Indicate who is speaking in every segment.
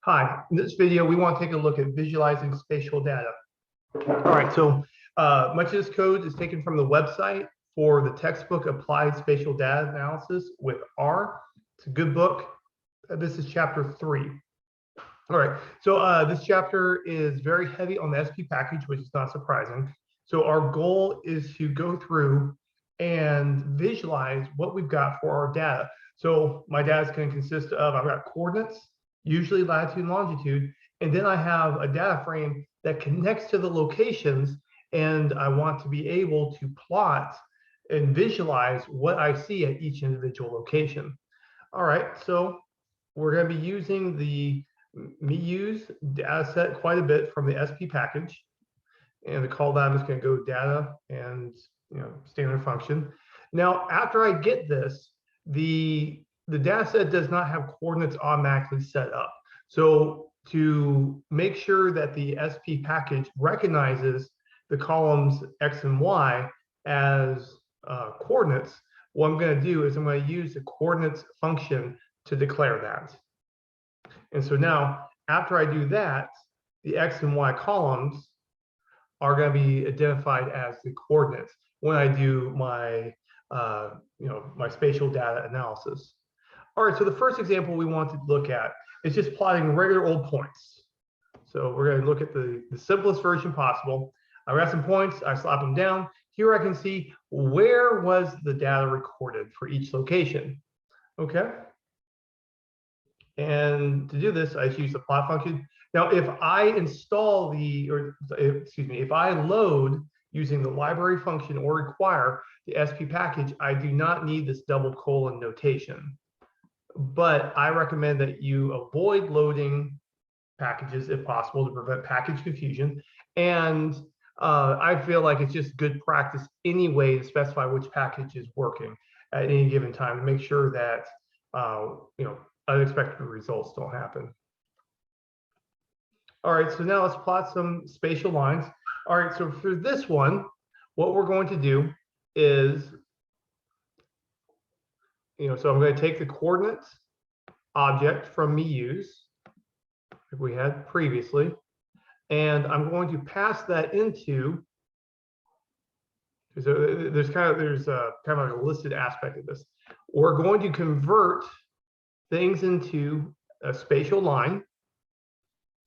Speaker 1: Hi, in this video, we want to take a look at visualizing spatial data. All right, so much of this code is taken from the website for the textbook Applied Spatial Data Analysis with R. It's a good book. This is chapter 3. All right, so this chapter is very heavy on the SP package, which is not surprising. So our goal is to go through and visualize what we've got for our data. So my data is going to consist of, I've got coordinates, usually latitude and longitude, and then I have a data frame that connects to the locations, and I want to be able to plot and visualize what I see at each individual location. All right, so we're going to be using the MeUse data set quite a bit from the SP package, and to call that, I'm just going to go data and standard function. Now, after I get this, the data set does not have coordinates automatically set up. So to make sure that the SP package recognizes the columns X and Y as coordinates, what I'm going to do is I'm going to use the coordinates function to declare that. And so now, after I do that, the X and Y columns are going to be identified as the coordinates when I do my my spatial data analysis. All right, so the first example we want to look at is just plotting regular old points. So we're going to look at the simplest version possible. I've got some points, I slap them down. Here I can see where was the data recorded for each location. Okay. And to do this, I just use the plot function. Now, if I install if I load using the library function or require the SP package, I do not need this double colon notation. But I recommend that you avoid loading packages if possible to prevent package confusion. And I feel like it's just good practice anyway to specify which package is working at any given time to make sure that unexpected results don't happen. All right, so now let's plot some spatial lines. All right, so for this one, what we're going to do is, so I'm going to take the coordinates object from MeUse, like we had previously, and I'm going to pass that into, there's kind of like a listed aspect of this. We're going to convert things into a spatial line.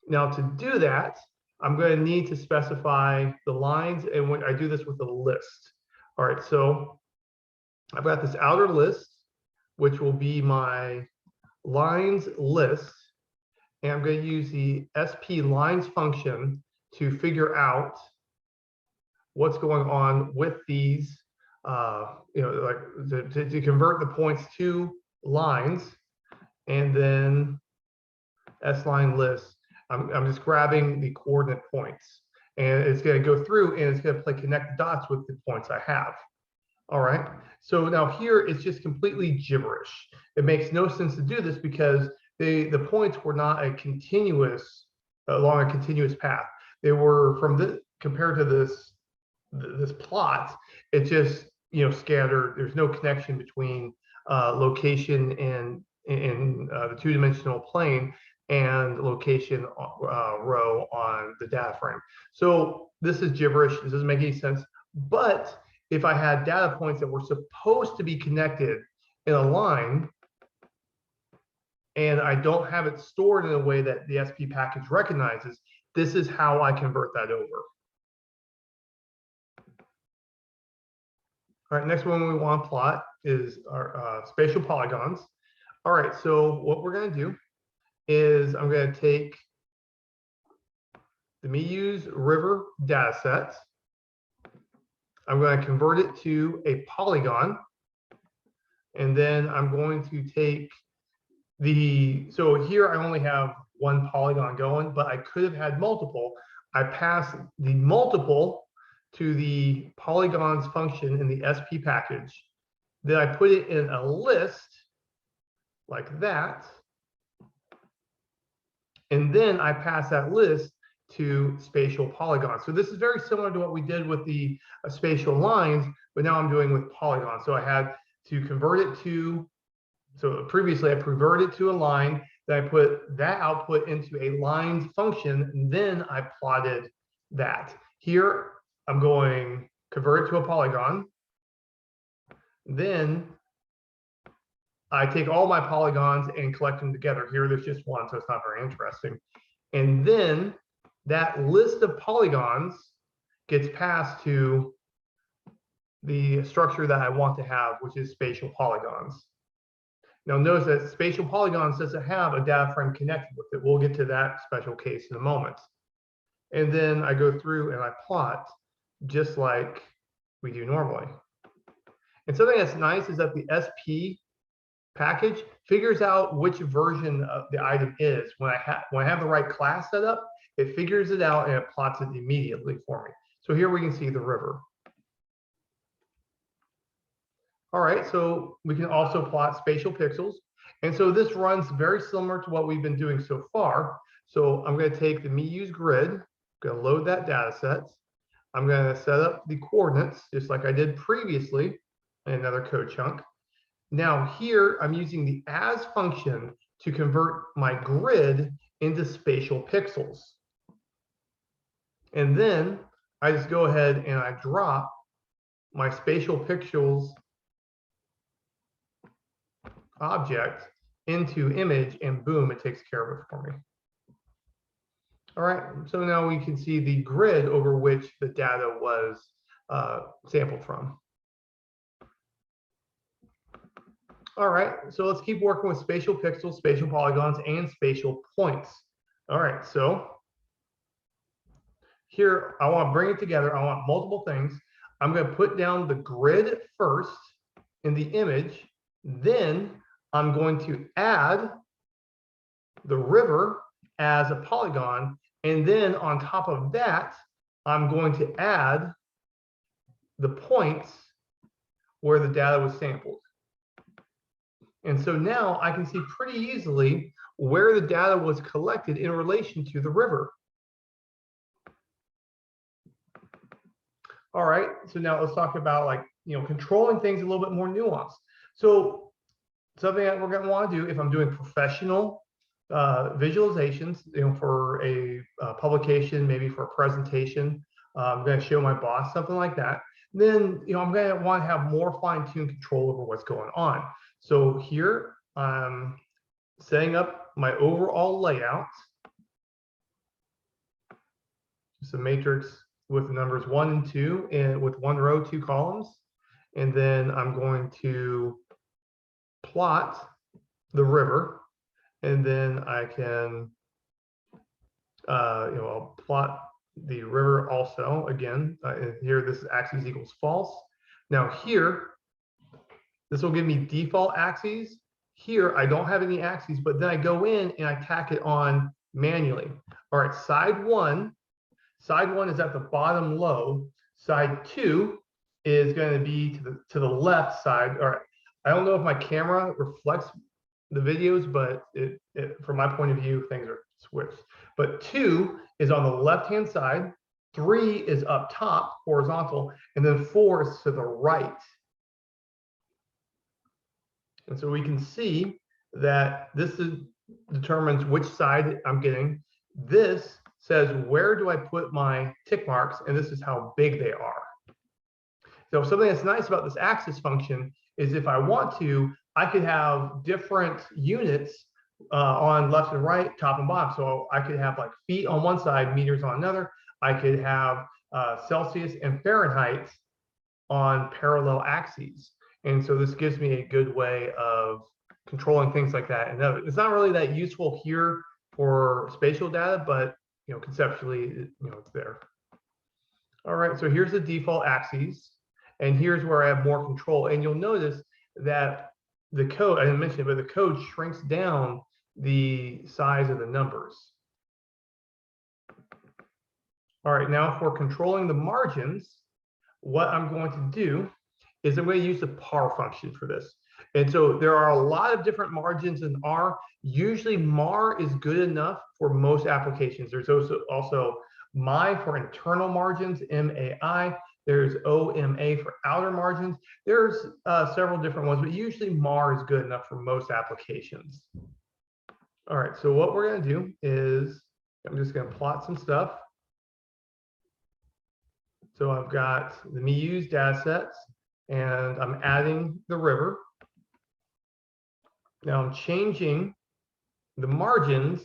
Speaker 1: Now, to do that, I'm going to need to specify the lines, and when I do this with a list. All right, so I've got this outer list, which will be my lines list, and I'm going to use the SP lines function to figure out what's going on with these, like to convert the points to lines, and then S line list. I'm just grabbing the coordinate points, and it's going to go through and it's going to play connect dots with the points I have. All right, so now here it's just completely gibberish. It makes no sense to do this because the points were not a continuous along a continuous path. They were compared to this plot. It's just scattered. There's no connection between location and the two-dimensional plane and location row on the data frame. So this is gibberish. This doesn't make any sense. But if I had data points that were supposed to be connected in a line, and I don't have it stored in a way that the SP package recognizes, this is how I convert that over. All right, next one we want to plot is our spatial polygons. All right, so what we're going to do is I'm going to take the MeUse river data set. I'm going to convert it to a polygon, and then I'm going to take so here I only have one polygon going, but I could have had multiple. I pass the multiple to the polygons function in the SP package. Then I put it in a list like that. And then I pass that list to spatial polygons. So this is very similar to what we did with the spatial lines, but now I'm doing with polygons. So I had to convert it to, so previously I converted it to a line, Then I put that output into a lines function, and then I plotted that. Here, I'm going convert it to a polygon. Then I take all my polygons and collect them together. Here, there's just one, so it's not very interesting. And then that list of polygons gets passed to the structure that I want to have, which is spatial polygons. Now notice that spatial polygons doesn't have a data frame connected with it. We'll get to that special case in a moment. And then I go through and I plot just like we do normally. And something that's nice is that the SP package figures out which version of the item is. When I have the right class set up, it figures it out and it plots it immediately for me. So here we can see the river. All right, so we can also plot spatial pixels. And so this runs very similar to what we've been doing so far. So I'm going to take the MeUse grid, I'm going to load that data set. I'm going to set up the coordinates just like I did previously in another code chunk. Now here I'm using the as function to convert my grid into spatial pixels. And then I just go ahead and I drop my spatial pixels object into image, and boom, it takes care of it for me. All right, so now we can see the grid over which the data was sampled from. All right, so let's keep working with spatial pixels, spatial polygons, and spatial points. All right, so here I want to bring it together. I want multiple things. I'm going to put down the grid first in the image. Then I'm going to add the river as a polygon. And then on top of that, I'm going to add the points where the data was sampled. And so now I can see pretty easily where the data was collected in relation to the river. All right, so now let's talk about controlling things a little bit more nuanced. So something that we're going to want to do if I'm doing professional visualizations, for a publication, maybe for a presentation, I'm going to show my boss something like that. Then I'm going to want to have more fine-tuned control over what's going on. So here I'm setting up my overall layout. Just a matrix with the numbers 1 and 2, and with 1 row, 2 columns. And then I'm going to plot the river, and then I can I'll plot the river also again. Here this axis equals false. Now here this will give me default axes. Here I don't have any axes, but then I go in and I tack it on manually. All right, side one is at the bottom low. Side 2 is going to be to the left side. All right, I don't know if my camera reflects the videos, but from my point of view, things are switched. But 2 is on the left-hand side, 3 is up top, horizontal, and then 4 is to the right. And so we can see that this determines which side I'm getting. This says, where do I put my tick marks? And this is how big they are. So something that's nice about this axis function is if I want to, I could have different units on left and right, top and bottom. So I could have like feet on one side, meters on another. I could have Celsius and Fahrenheit on parallel axes. And so this gives me a good way of controlling things like that. And it's not really that useful here for spatial data, but conceptually, it's there. All right, so here's the default axes, and here's where I have more control. And you'll notice that the code, I didn't mention it, but the code shrinks down the size of the numbers. All right, now for controlling the margins, what I'm going to do is I'm going to use the par function for this. And so there are a lot of different margins in R. Usually MAR is good enough for most applications. There's also MI for internal margins, MAI. There's OMA for outer margins. There's several different ones, but usually MAR is good enough for most applications. All right, so what we're going to do is I'm just going to plot some stuff. So I've got the me used data sets, and I'm adding the river. Now I'm changing the margins,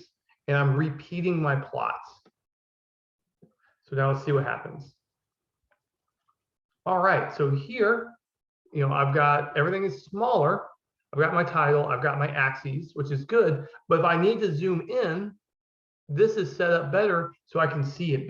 Speaker 1: and I'm repeating my plots. So now let's see what happens. All right, so here, I've got everything is smaller. I've got my title, I've got my axes, which is good. But if I need to zoom in, this is set up better so I can see it.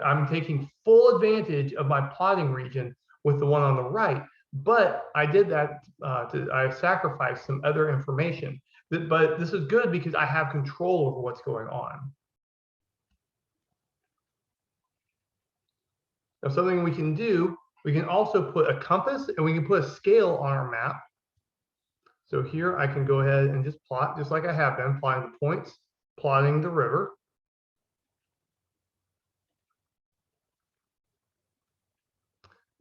Speaker 1: I'm taking full advantage of my plotting region with the one on the right. But I did that, I sacrificed some other information. But this is good because I have control over what's going on. Now, something we can do, we can also put a compass and we can put a scale on our map. So here I can go ahead and just plot, just like I have been, plotting the points, plotting the river.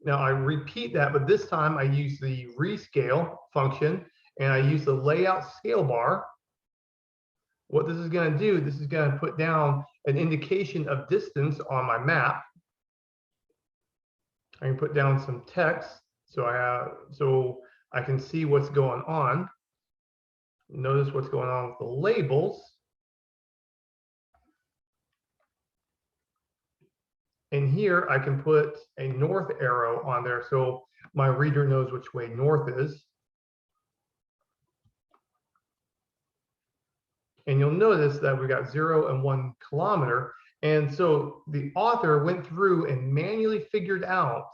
Speaker 1: Now I repeat that, but this time I use the rescale function and I use the layout scale bar. What this is going to do, this is going to put down an indication of distance on my map. I can put down some text so I can see what's going on. Notice what's going on with the labels. And here I can put a north arrow on there so my reader knows which way north is. And you'll notice that we got 0 and 1 kilometer. And so the author went through and manually figured out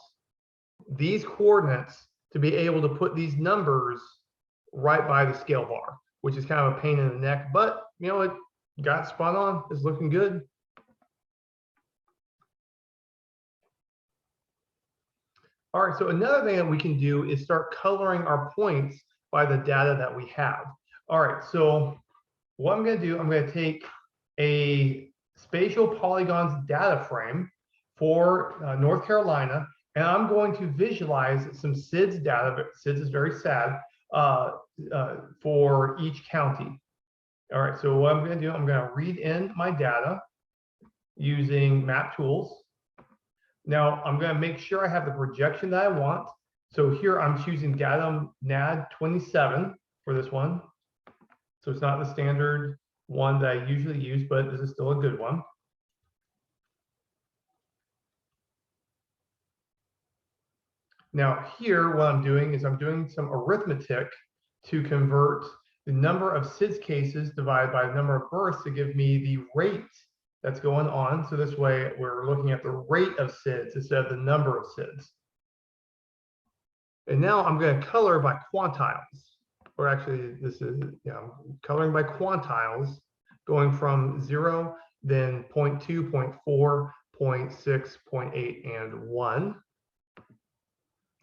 Speaker 1: these coordinates to be able to put these numbers right by the scale bar, which is kind of a pain in the neck, but it got spot on. It's looking good. All right, so another thing that we can do is start coloring our points by the data that we have. All right, so what I'm going to do, I'm going to take a SpatialPolygons data frame for North Carolina, and I'm going to visualize some SIDS data, but SIDS is very sad, for each county. All right, so what I'm going to do, I'm going to read in my data using map tools. Now I'm going to make sure I have the projection that I want. So here I'm choosing datum NAD 27 for this one. So it's not the standard one that I usually use, but this is still a good one. Now here, what I'm doing is I'm doing some arithmetic to convert the number of SIDS cases divided by the number of births to give me the rate that's going on. So this way we're looking at the rate of SIDS instead of the number of SIDS. And now I'm going to color by quantiles. Or actually, this is coloring by quantiles, going from 0, then 0.2, 0.4, 0.6, 0.8, and 1.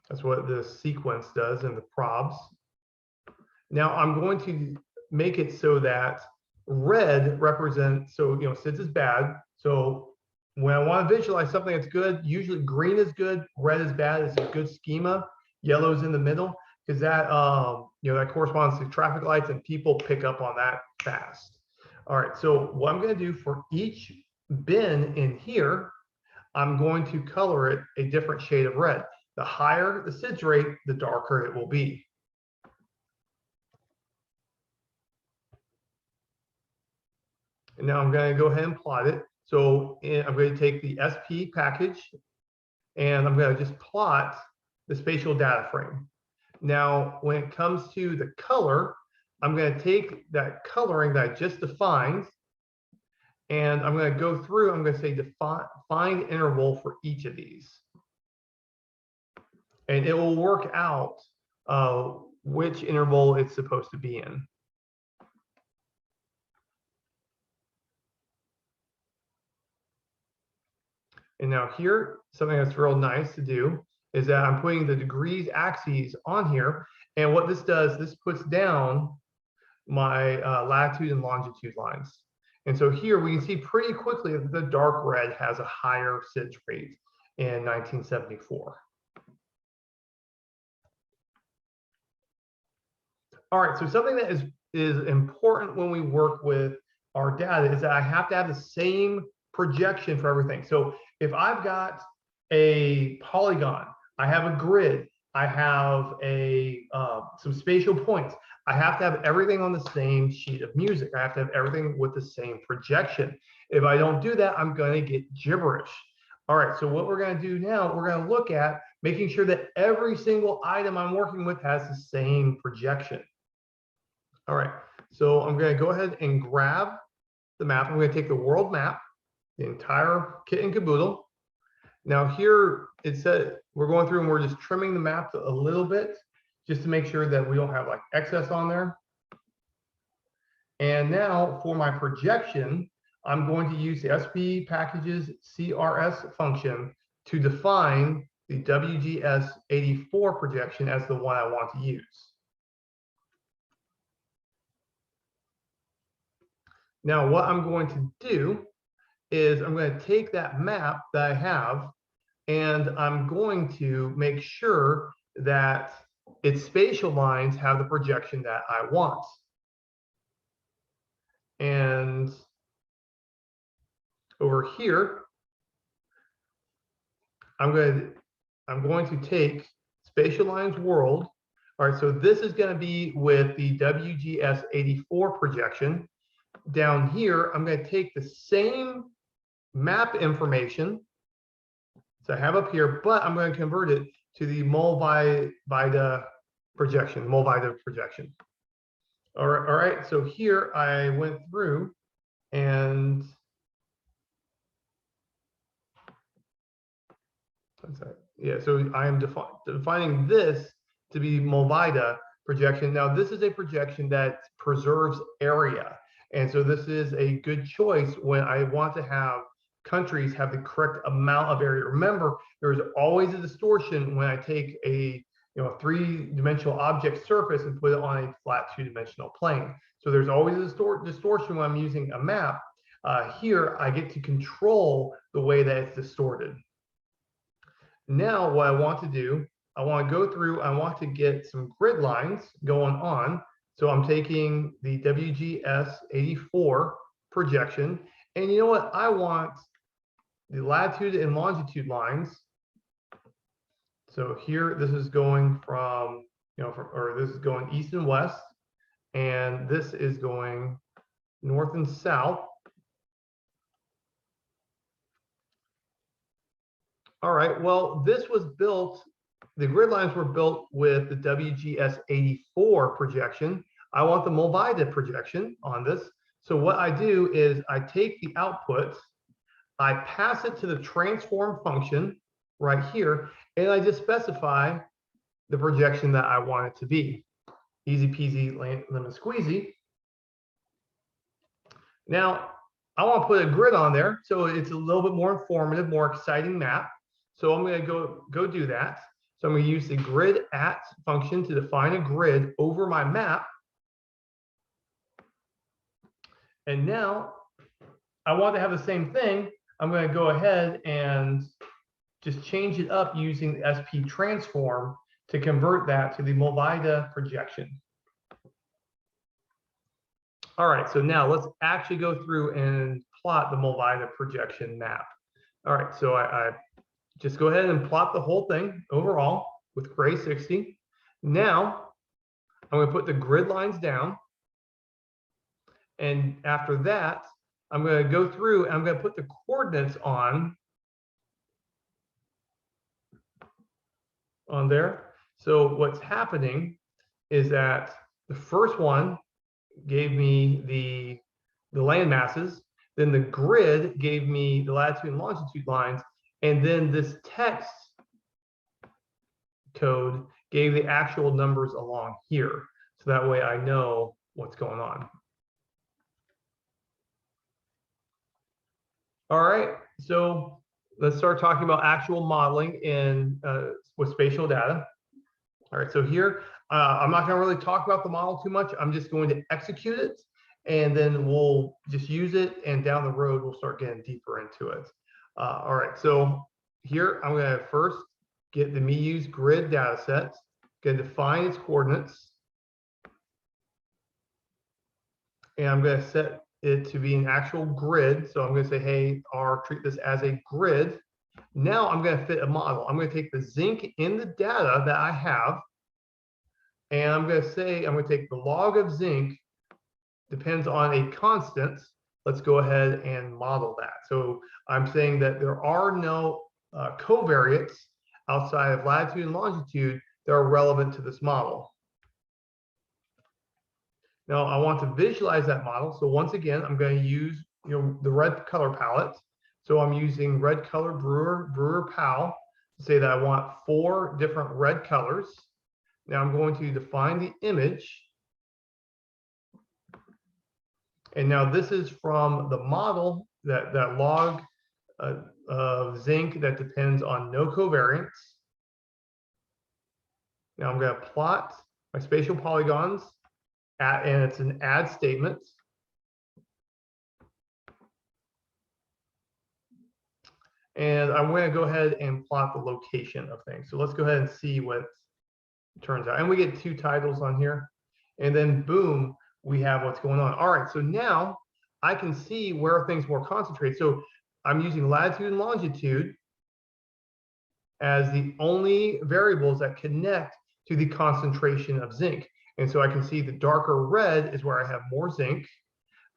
Speaker 1: That's what the sequence does in the probs. Now I'm going to make it so that red represents, so SIDS is bad. So when I want to visualize something that's good, usually green is good, red is bad. It's a good schema. Yellow's in the middle, because that that corresponds to traffic lights, and people pick up on that fast. All right, so what I'm going to do for each bin in here, I'm going to color it a different shade of red. The higher the SIDS rate, the darker it will be. And now I'm going to go ahead and plot it. So I'm going to take the SP package, and I'm going to just plot the spatial data frame. Now, when it comes to the color, I'm going to take that coloring that I just defined, and I'm going to go through, I'm going to say find interval for each of these. And it will work out which interval it's supposed to be in. And now here, something that's real nice to do is that I'm putting the degrees axes on here. And what this does, this puts down my latitude and longitude lines. And so here we can see pretty quickly that the dark red has a higher SIDS rate in 1974. All right, so something that is is important when we work with our data is that I have to have the same projection for everything. So if I've got a polygon, I have a grid, I have some spatial points, I have to have everything on the same sheet of music. I have to have everything with the same projection. If I don't do that, I'm going to get gibberish. All right, so what we're going to do now, we're going to look at making sure that every single item I'm working with has the same projection. All right, so I'm going to go ahead and grab the map. I'm going to take the world map, the entire kit and caboodle. Now here it said we're going through and we're just trimming the map a little bit just to make sure that we don't have like excess on there. And now for my projection, I'm going to use the SP packages CRS function to define the WGS84 projection as the one I want to use. Now what I'm going to do is I'm going to take that map that I have and I'm going to make sure that its spatial lines have the projection that I want. And over here, I'm going to take spatial lines world. All right, so this is going to be with the WGS84 projection. Down here, I'm going to take the same map information so I have up here, but I'm going to convert it to the Mulvida projection, Mulvida projection. All right, so here I went through and yeah, so I am defining this to be Mulvida projection. Now this is a projection that preserves area. And so this is a good choice when I want to have countries have the correct amount of area. Remember, there's always a distortion when I take a three-dimensional object surface and put it on a flat two-dimensional plane. So there's always a distortion when I'm using a map. Here, I get to control the way that it's distorted. Now, what I want to do, I want to go through, I want to get some grid lines going on. So I'm taking the WGS84 projection, and you know what? I want the latitude and longitude lines. So here, this is going from, this is going east and west, and this is going north and south. All right, well, this was built, the grid lines were built with the WGS84 projection. I want the Mulvida projection on this. So what I do is I take the output, I pass it to the transform function right here, and I just specify the projection that I want it to be. Easy peasy, lemon squeezy. Now, I want to put a grid on there, so it's a little bit more informative, more exciting map. So I'm going to go do that. So I'm going to use the grid at function to define a grid over my map. And now I want to have the same thing. I'm going to go ahead and just change it up using the SP transform to convert that to the Mulvida projection. All right, so now let's actually go through and plot the Mulvida projection map. All right, so I just go ahead and plot the whole thing overall with gray 60. Now I'm going to put the grid lines down. And after that, I'm going to go through and I'm going to put the coordinates on there. So what's happening is that the first one gave me the land masses, then the grid gave me the latitude and longitude lines, and then this text code gave the actual numbers along here. So that way I know what's going on. All right, so let's start talking about actual modeling with spatial data. All right, so here, I'm not gonna really talk about the model too much. I'm just going to execute it, and then we'll just use it, and down the road, we'll start getting deeper into it. All right, so here, I'm gonna first get the MeUse grid data set, gonna define its coordinates. and I'm going to set it to be an actual grid. So I'm going to say, hey, R, treat this as a grid. Now I'm going to fit a model. I'm going to take the zinc in the data that I have, and I'm going to say, I'm going to take the log of zinc depends on a constant. Let's go ahead and model that. So I'm saying that there are no covariates outside of latitude and longitude that are relevant to this model. Now I want to visualize that model. So once again, I'm going to use the red color palette. So I'm using red color Brewer PAL to say that I want 4 different red colors. Now I'm going to define the image. And now this is from the model, that log of zinc that depends on no covariance. Now I'm going to plot my spatial polygons, and it's an add statement. And I'm going to go ahead and plot the location of things. So let's go ahead and see what it turns out. And we get 2 titles on here. And then boom, we have what's going on. All right, so now I can see where things more concentrated. So I'm using latitude and longitude as the only variables that connect to the concentration of zinc. And so I can see the darker red is where I have more zinc.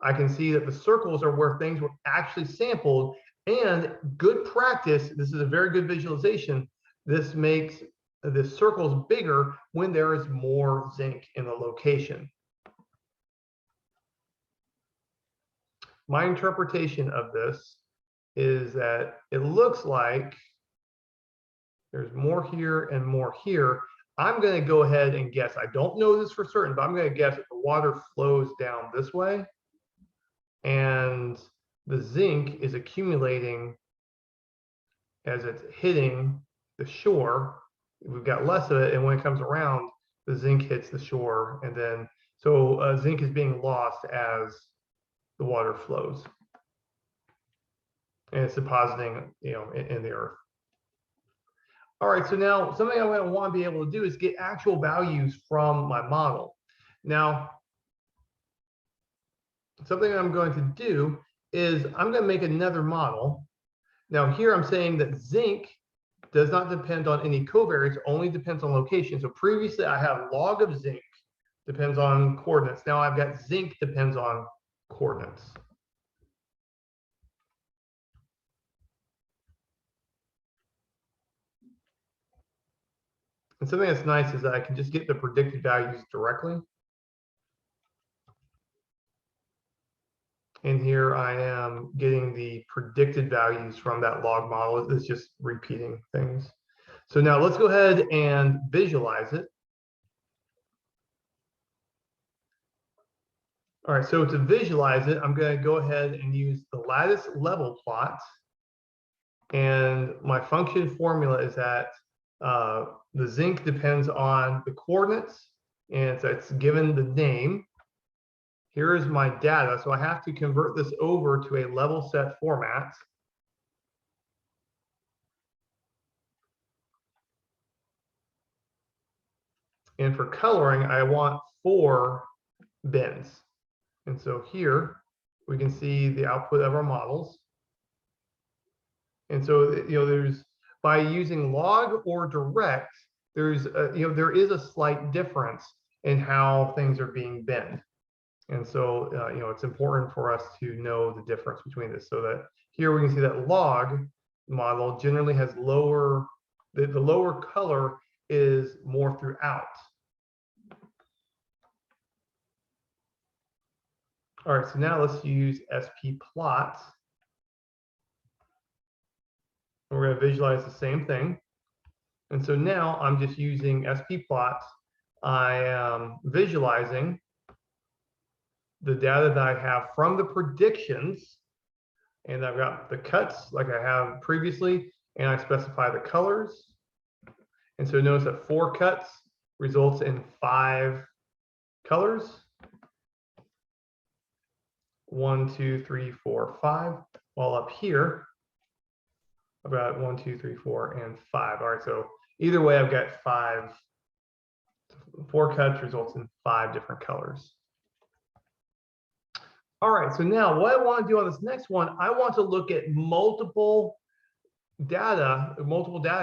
Speaker 1: I can see that the circles are where things were actually sampled, and good practice, this is a very good visualization, this makes the circles bigger when there is more zinc in the location. My interpretation of this is that it looks like there's more here and more here. I'm going to go ahead and guess. I don't know this for certain, but I'm going to guess that the water flows down this way, and the zinc is accumulating as it's hitting the shore. We've got less of it, and when it comes around, the zinc hits the shore, and then so zinc is being lost as the water flows, and it's depositing, in the earth. All right, so now something I want to be able to do is get actual values from my model. Now, something I'm going to do is I'm going to make another model. Now here I'm saying that zinc does not depend on any covariates, only depends on location. So previously I have log of zinc depends on coordinates. Now I've got zinc depends on coordinates. And something that's nice is that I can just get the predicted values directly. And here I am getting the predicted values from that log model. It's just repeating things. So now let's go ahead and visualize it. All right, so to visualize it, I'm going to go ahead and use the lattice level plot. And my function formula is that the zinc depends on the coordinates, and so it's given the name. Here is my data, so I have to convert this over to a level set format. And for coloring, I want 4 bins. And so here we can see the output of our models. And so, there's, by using log or direct, there's there is a slight difference in how things are being binned. And so, it's important for us to know the difference between this, so that here we can see that log model generally has lower, the lower color is more throughout. All right, so now let's use SpPlot. We're going to visualize the same thing. And so now I'm just using SpPlot. I am visualizing the data that I have from the predictions, and I've got the cuts like I have previously, and I specify the colors. And so notice that 4 cuts results in 5 colors. 1, 2, 3, 4, 5. While up here, I've got 1, 2, 3, 4, and 5. All right, so either way, I've got 5. 4 cuts results in 5 different colors. All right, so now what I want to do on this next one, I want to look at multiple data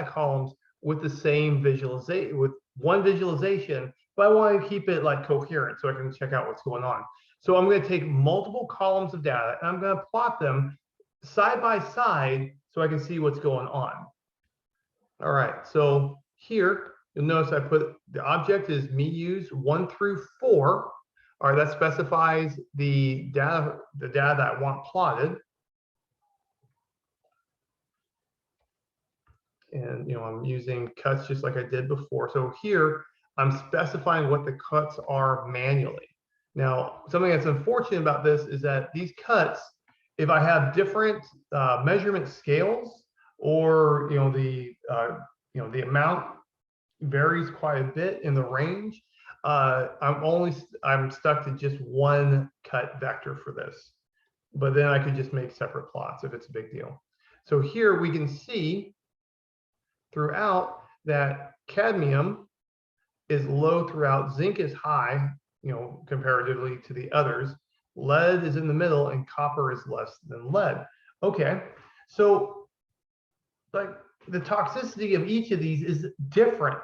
Speaker 1: columns with the same visualization, with one visualization, but I want to keep it like coherent so I can check out what's going on. So I'm going to take multiple columns of data and I'm going to plot them side by side so I can see what's going on. All right, so here you'll notice I put the object is MeUse 1 through 4. All right, that specifies the data that I want plotted. And I'm using cuts just like I did before. So here I'm specifying what the cuts are manually. Now, something that's unfortunate about this is that these cuts, if I have different measurement scales, or the amount varies quite a bit in the range, I'm stuck to just one cut vector for this. But then I could just make separate plots if it's a big deal. So here we can see throughout that cadmium is low throughout, zinc is high, comparatively to the others, lead is in the middle, and copper is less than lead. Okay, so like the toxicity of each of these is different.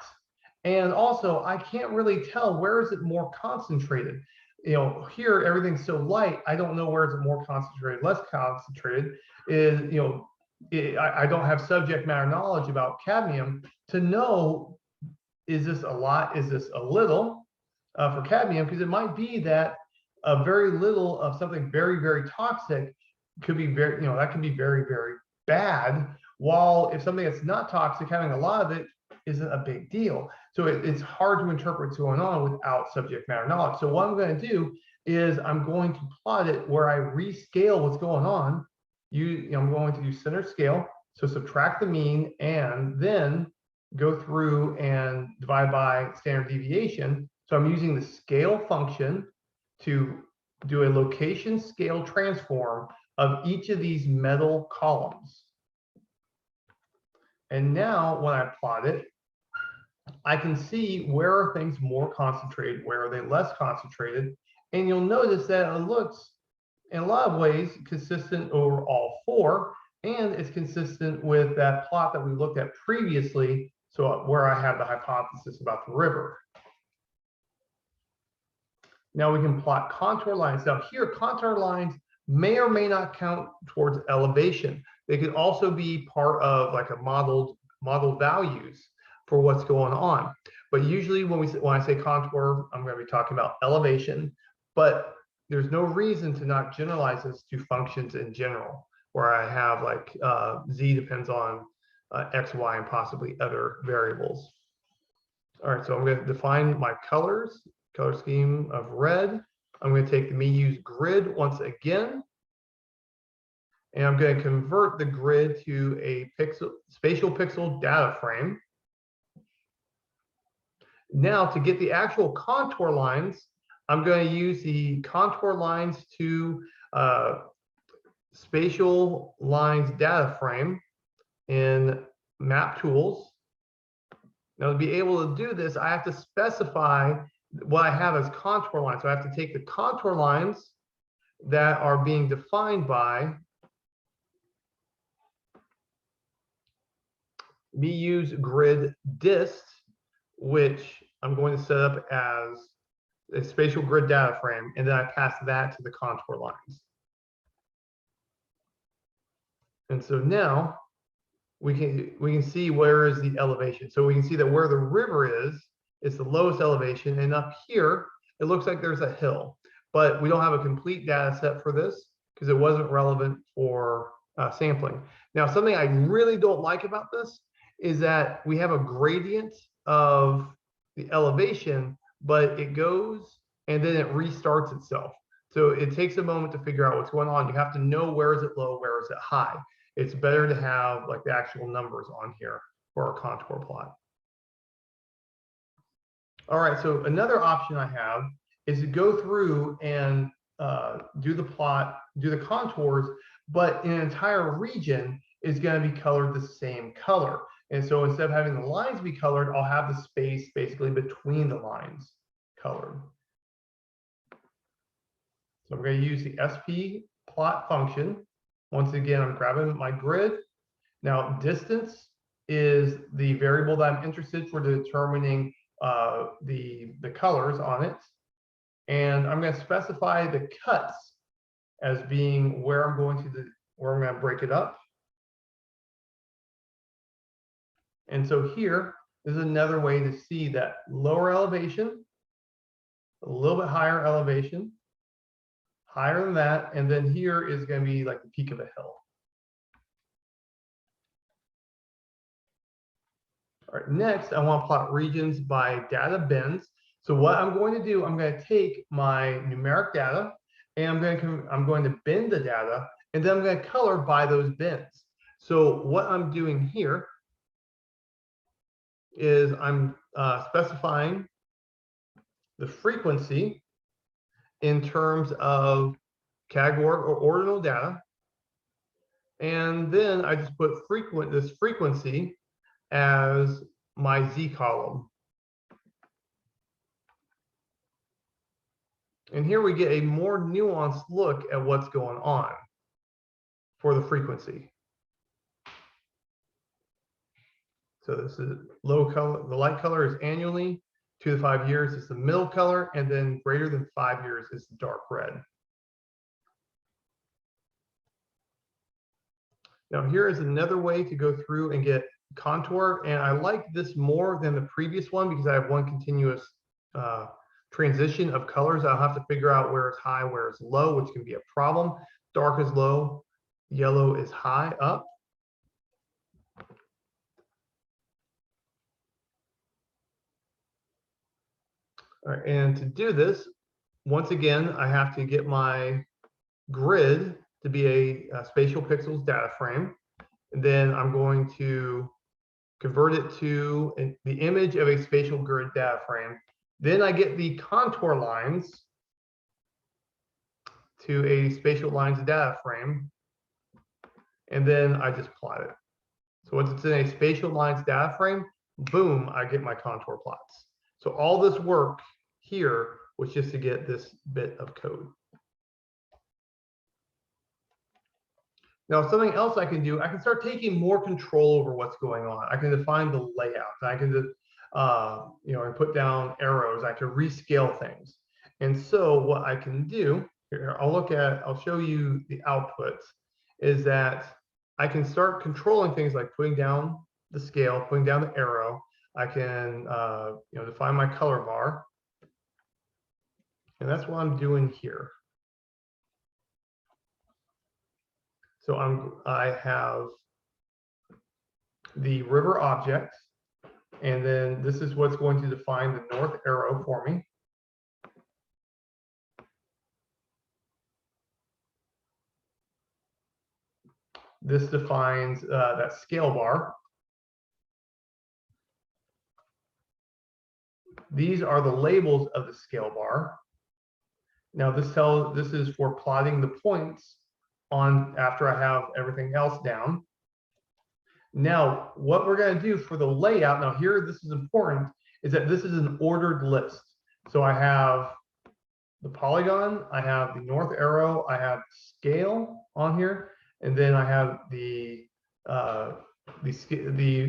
Speaker 1: And also I can't really tell where is it more concentrated. Here everything's so light, I don't know where is it more concentrated, less concentrated. I don't have subject matter knowledge about cadmium to know, is this a lot, is this a little for cadmium? Because it might be that a very little of something very, very toxic could be very, that can be very, very bad. While if something that's not toxic, having a lot of it isn't a big deal. So it's hard to interpret what's going on without subject matter knowledge. So what I'm going to do is I'm going to plot it where I rescale what's going on. I'm going to use center scale, so subtract the mean and then go through and divide by standard deviation. So I'm using the scale function to do a location scale transform of each of these metal columns. And now when I plot it, I can see where are things more concentrated, where are they less concentrated. And you'll notice that it looks in a lot of ways consistent over all four, and it's consistent with that plot that we looked at previously, so where I had the hypothesis about the river. Now we can plot contour lines. Now here, contour lines may or may not count towards elevation. They could also be part of like a modeled values for what's going on. But usually when I say contour, I'm going to be talking about elevation, but there's no reason to not generalize this to functions in general, where I have like z depends on x, y, and possibly other variables. All right, so I'm going to define my color scheme of red. I'm going to take the MeUse grid once again, and I'm going to convert the grid to a spatial pixel data frame. Now to get the actual contour lines, I'm going to use the contour lines to spatial lines data frame in map tools. Now to be able to do this, I have to specify what I have as contour lines. So I have to take the contour lines that are being defined by MeUse grid dist, which I'm going to set up as a spatial grid data frame, and then I pass that to the contour lines. And so now we can see where is the elevation. So we can see that where the river is, it's the lowest elevation, and up here it looks like there's a hill, but we don't have a complete data set for this because it wasn't relevant for sampling. Now, something I really don't like about this is that we have a gradient of the elevation, but it goes and then it restarts itself. So it takes a moment to figure out what's going on. You have to know where is it low, where is it high. It's better to have like the actual numbers on here for our contour plot. All right, so another option I have is to go through and do the plot, do the contours, but an entire region is going to be colored the same color. And so instead of having the lines be colored, I'll have the space basically between the lines colored. So I'm going to use the SpPlot function. Once again, I'm grabbing my grid. Now, distance is the variable that I'm interested for determining the colors on it. And I'm going to specify the cuts as being where I'm going to break it up. And so here is another way to see that lower elevation, a little bit higher elevation, higher than that, and then here is going to be like the peak of a hill. All right, next I want to plot regions by data bins. So what I'm going to do, I'm going to take my numeric data and I'm going to bin the data, and then I'm going to color by those bins. So what I'm doing here is I'm specifying the frequency in terms of categorical or ordinal data, and then I just put this frequency as my Z column. And here we get a more nuanced look at what's going on for the frequency. So this is low color, the light color is annually, 2 to 5 years is the middle color, and then greater than 5 years is the dark red. Now here is another way to go through and get contour, and I like this more than the previous one because I have one continuous transition of colors. I'll have to figure out where it's high, where it's low, which can be a problem. Dark is low, yellow is high up. All right, and to do this, once again, I have to get my grid to be a spatial pixels data frame. And then I'm going to convert it to the image of a spatial grid data frame. Then I get the contour lines to a spatial lines data frame. And then I just plot it. So once it's in a spatial lines data frame, boom, I get my contour plots. So all this work here was just to get this bit of code. Now, something else I can do, I can start taking more control over what's going on. I can define the layout. I can just, and put down arrows. I can rescale things. And so what I can do here, I'll show you the outputs, is that I can start controlling things like putting down the scale, putting down the arrow. I can, define my color bar. And that's what I'm doing here. So I have the river object, and then this is what's going to define the north arrow for me. This defines that scale bar. These are the labels of the scale bar. Now this is for plotting the points on after I have everything else down. Now, what we're going to do for the layout, now here, this is important, is that this is an ordered list. So I have the polygon, I have the north arrow, I have scale on here, and then I have the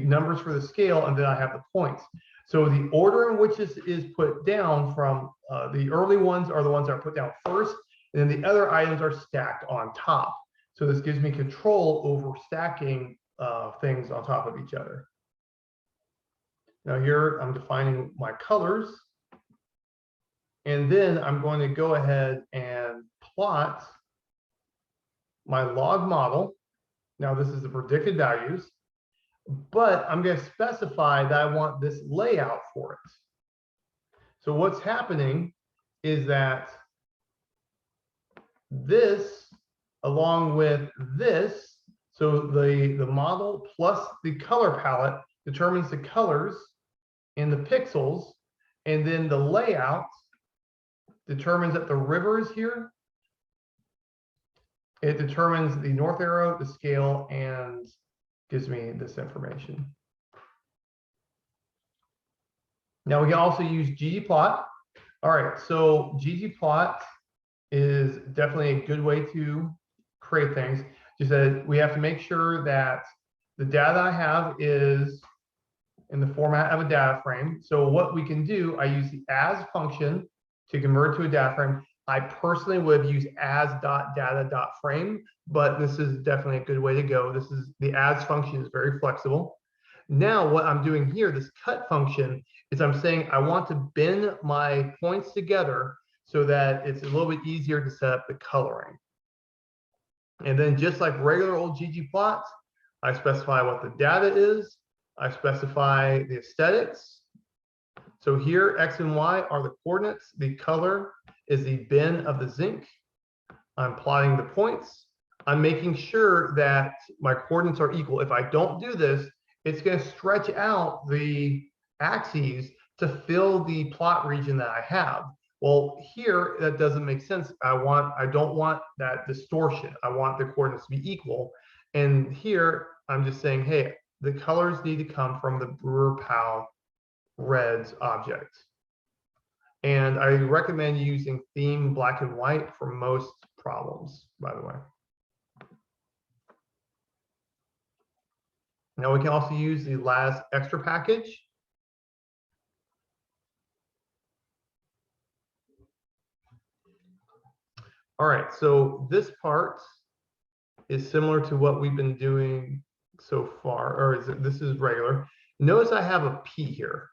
Speaker 1: numbers for the scale, and then I have the points. So the order in which this is put down from the early ones are the ones that are put down first, and then the other items are stacked on top. So this gives me control over stacking things on top of each other. Now here I'm defining my colors, and then I'm going to go ahead and plot my log model. Now this is the predicted values, but I'm going to specify that I want this layout for it. So what's happening is that this, along with this, so the model plus the color palette determines the colors in the pixels, and then the layout determines that the river is here. It determines the north arrow, the scale, and gives me this information. Now we can also use ggplot. All right, so ggplot is definitely a good way to create things. Just that we have to make sure that the data I have is in the format of a data frame. So what we can do, I use the as function to convert to a data frame. I personally would use as.data.frame, but this is definitely a good way to go. This is the as function is very flexible. Now what I'm doing here, this cut function, is I'm saying I want to bin my points together so that it's a little bit easier to set up the coloring. And then just like regular old ggplot, I specify what the data is. I specify the aesthetics. So here, X and Y are the coordinates. The color is the bin of the zinc. I'm plotting the points. I'm making sure that my coordinates are equal. If I don't do this, it's going to stretch out the axes to fill the plot region that I have. Well, here that doesn't make sense. I don't want that distortion. I want the coordinates to be equal. And here I'm just saying, hey, the colors need to come from the Brewer-Powell reds object. And I recommend using theme black and white for most problems, by the way. Now we can also use the last extra package. All right, so this part is similar to what we've been doing so far, or this is regular. Notice I have a P here.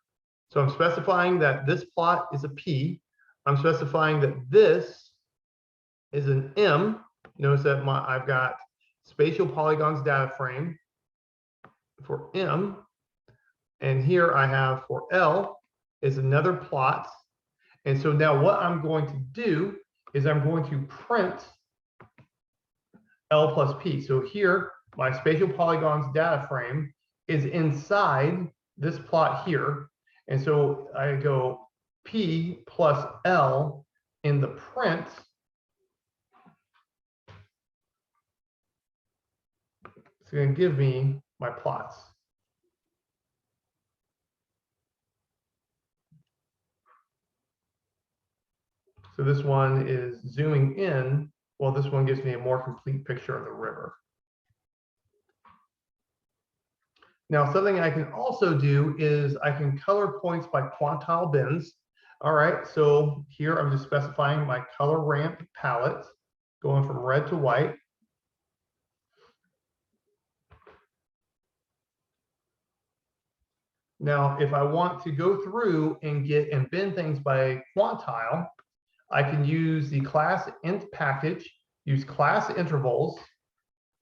Speaker 1: So I'm specifying that this plot is a P. I'm specifying that this is an M. Notice that I've got SpatialPolygons data frame for M. And here I have for L is another plot. And so now what I'm going to do is I'm going to print L plus P. So here, my SpatialPolygons data frame is inside this plot here. And so I go P plus L in the print. It's going to give me my plots. So this one is zooming in. Well, this one gives me a more complete picture of the river. Now, something I can also do is I can color points by quantile bins. All right, so here I'm just specifying my color ramp palette, going from red to white. Now, if I want to go through and bin things by quantile, I can use the class int package, use class intervals.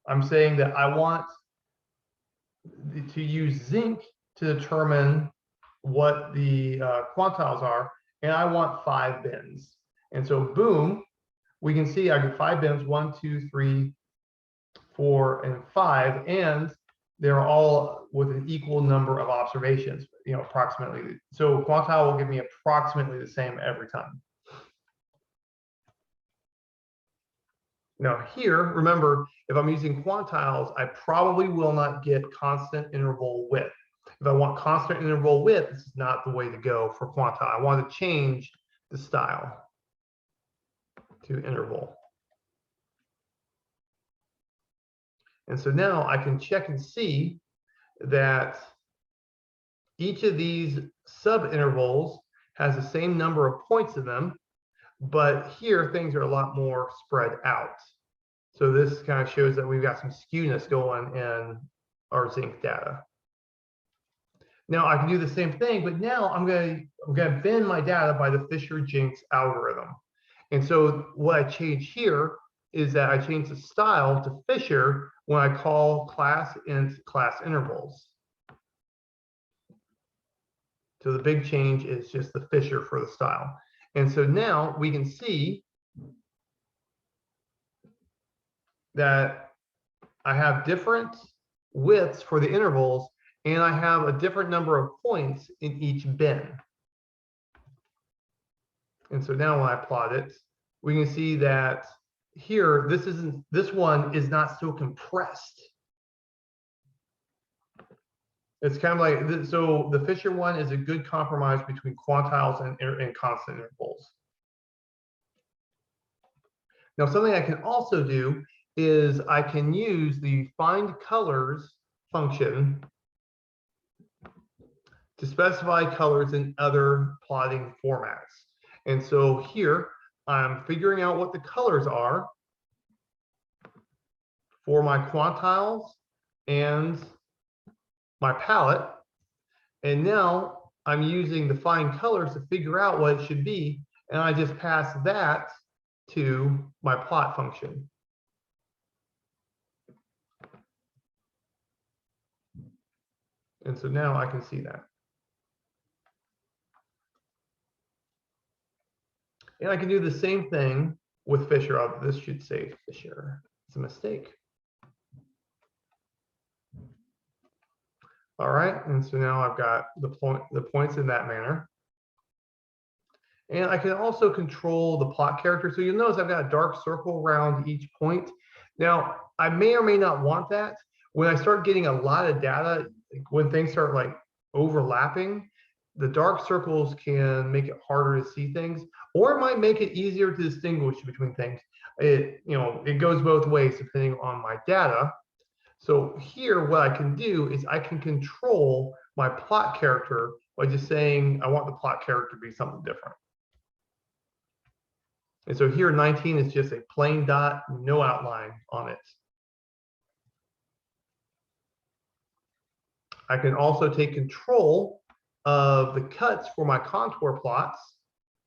Speaker 1: I'm saying that I want to use zinc to determine what the quantiles are, and I want 5 bins. And so boom, we can see I get 5 bins, 1, 2, 3, 4, and 5, and they're all with an equal number of observations, approximately. So quantile will give me approximately the same every time. Now here, remember, if I'm using quantiles, I probably will not get constant interval width. If I want constant interval width, this is not the way to go for quantile. I want to change the style to interval. And so now I can check and see that each of these sub-intervals has the same number of points in them, but here things are a lot more spread out. So this kind of shows that we've got some skewness going in our zinc data. Now I can do the same thing, but now I'm going to bin my data by the Fisher-Jenks algorithm. And so what I change here is that I change the style to Fisher when I call class int class intervals. So the big change is just the Fisher for the style. And so now we can see that I have different widths for the intervals, and I have a different number of points in each bin. And so now when I plot it, we can see that here, this one is not so compressed. It's kind of like, so the Fisher one is a good compromise between quantiles and constant intervals. Now, something I can also do is I can use the find colors function to specify colors in other plotting formats. And so here I'm figuring out what the colors are for my quantiles and my palette. And now I'm using the find colors to figure out what it should be. And I just pass that to my plot function. And so now I can see that. And I can do the same thing with Fisher. This should say Fisher. It's a mistake. All right, and so now I've got the points in that manner. And I can also control the plot character. So you'll notice I've got a dark circle around each point. Now, I may or may not want that. When I start getting a lot of data, when things start like overlapping, the dark circles can make it harder to see things, or it might make it easier to distinguish between things. It goes both ways depending on my data. So here, what I can do is I can control my plot character by just saying I want the plot character to be something different. And so here 19 is just a plain dot, no outline on it. I can also take control of the cuts for my contour plots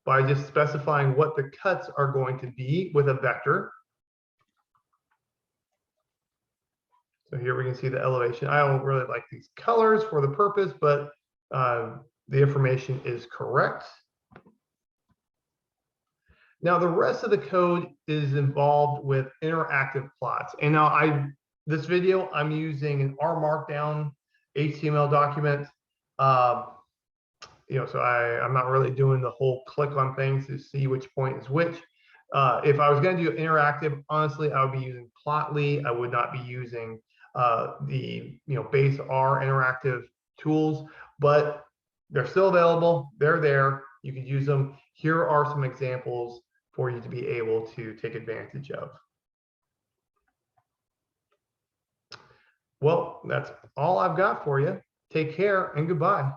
Speaker 1: by just specifying what the cuts are going to be with a vector. So here we can see the elevation. I don't really like these colors for the purpose, but the information is correct. Now the rest of the code is involved with interactive plots. And now this video, I'm using an R Markdown HTML document. So I'm not really doing the whole click on things to see which point is which. If I was going to do interactive, honestly, I would be using Plotly. I would not be using the base R interactive tools, but they're still available. They're there. You can use them. Here are some examples for you to be able to take advantage of. Well, that's all I've got for you. Take care and goodbye.